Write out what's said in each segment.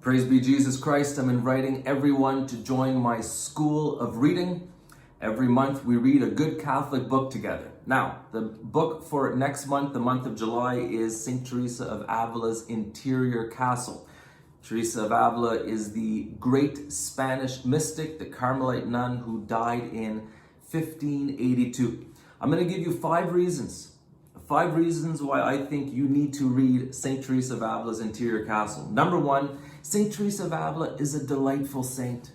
Praise be Jesus Christ. I'm inviting everyone to join my school of reading. Every month we read a good Catholic book together. Now, the book for next month, the month of July, is St. Teresa of Avila's Interior Castle. Teresa of Avila is the great Spanish mystic, the Carmelite nun who died in 1582. I'm going to give you five reasons why I think you need to read St. Teresa of Avila's Interior Castle. Number one, St. Teresa of Avila is a delightful saint.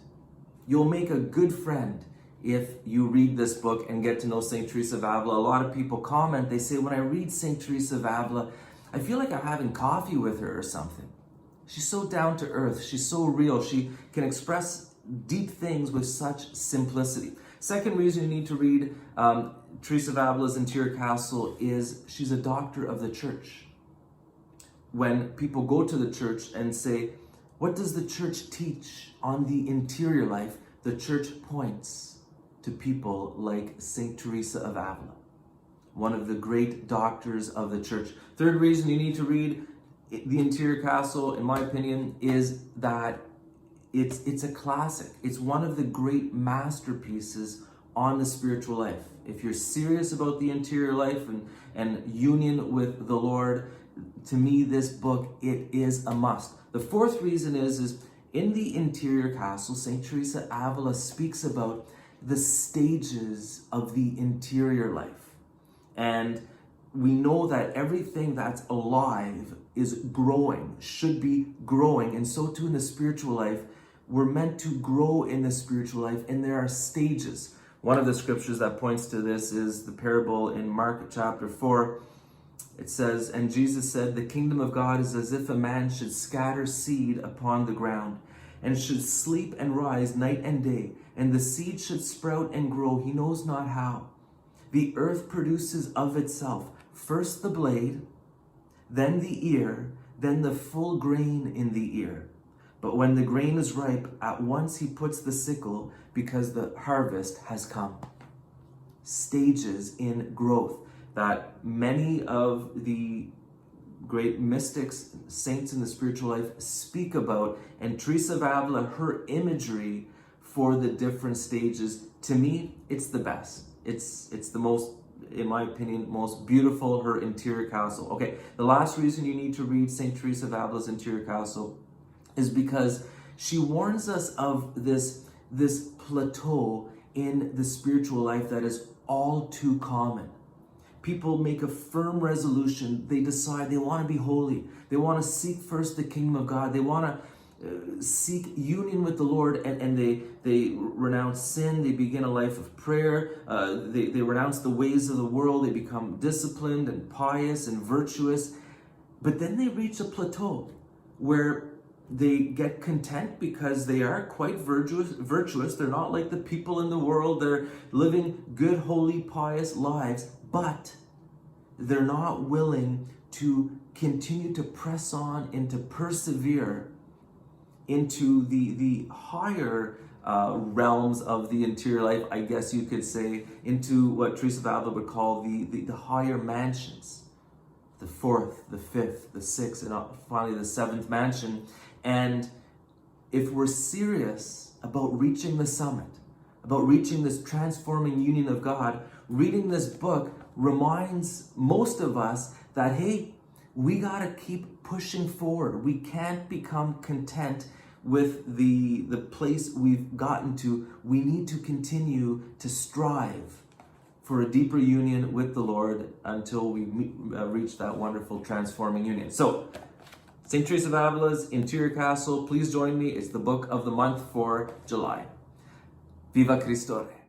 You'll make a good friend if you read this book and get to know St. Teresa of Avila. A lot of people comment, they say, when I read St. Teresa of Avila, I feel like I'm having coffee with her or something. She's so down to earth. She's so real. She can express deep things with such simplicity. Second reason you need to read Teresa of Avila's Interior Castle is she's a doctor of the church. When people go to the church and say, what does the church teach on the interior life? The church points to people like St. Teresa of Avila, one of the great doctors of the church. Third reason you need to read the Interior Castle, in my opinion, is that it's a classic. It's one of the great masterpieces on the spiritual life. If you're serious about the interior life and union with the Lord, to me, this book, it is a must. The fourth reason is in the Interior Castle, St. Teresa Avila speaks about the stages of the interior life. And we know that everything that's alive is growing, should be growing. And so too in the spiritual life, we're meant to grow in the spiritual life, and there are stages. One of the scriptures that points to this is the parable in Mark chapter 4. It says, and Jesus said, the kingdom of God is as if a man should scatter seed upon the ground, and should sleep and rise night and day, and the seed should sprout and grow, he knows not how. The earth produces of itself first the blade, then the ear, then the full grain in the ear. But when the grain is ripe, at once he puts the sickle, because the harvest has come. Stages in growth that many of the great mystics, saints in the spiritual life speak about. And Teresa of Avila, her imagery for the different stages, to me, it's the best. It's the most, in my opinion, most beautiful, her Interior Castle. Okay, the last reason you need to read St. Teresa of Avila's Interior Castle is because she warns us of this plateau in the spiritual life that is all too common. People make a firm resolution. They decide they want to be holy. They want to seek first the kingdom of God. They want to seek union with the Lord, and they renounce sin. They begin a life of prayer. They renounce the ways of the world. They become disciplined and pious and virtuous. But then they reach a plateau where they get content because they are quite virtuous. They're not like the people in the world. They're living good, holy, pious lives, but they're not willing to continue to press on and to persevere into the higher realms of the interior life, I guess you could say, into what Teresa of Avila would call the higher mansions. The fourth, the fifth, the sixth, and finally the seventh mansion. And if we're serious about reaching the summit, about reaching this transforming union of God, reading this book reminds most of us that, hey, we got to keep pushing forward. We can't become content with the place we've gotten to. We need to continue to strive for a deeper union with the Lord until we reach that wonderful transforming union. So, St. Teresa of Avila's Interior Castle, please join me. It's the book of the month for July. Viva Cristo Rey.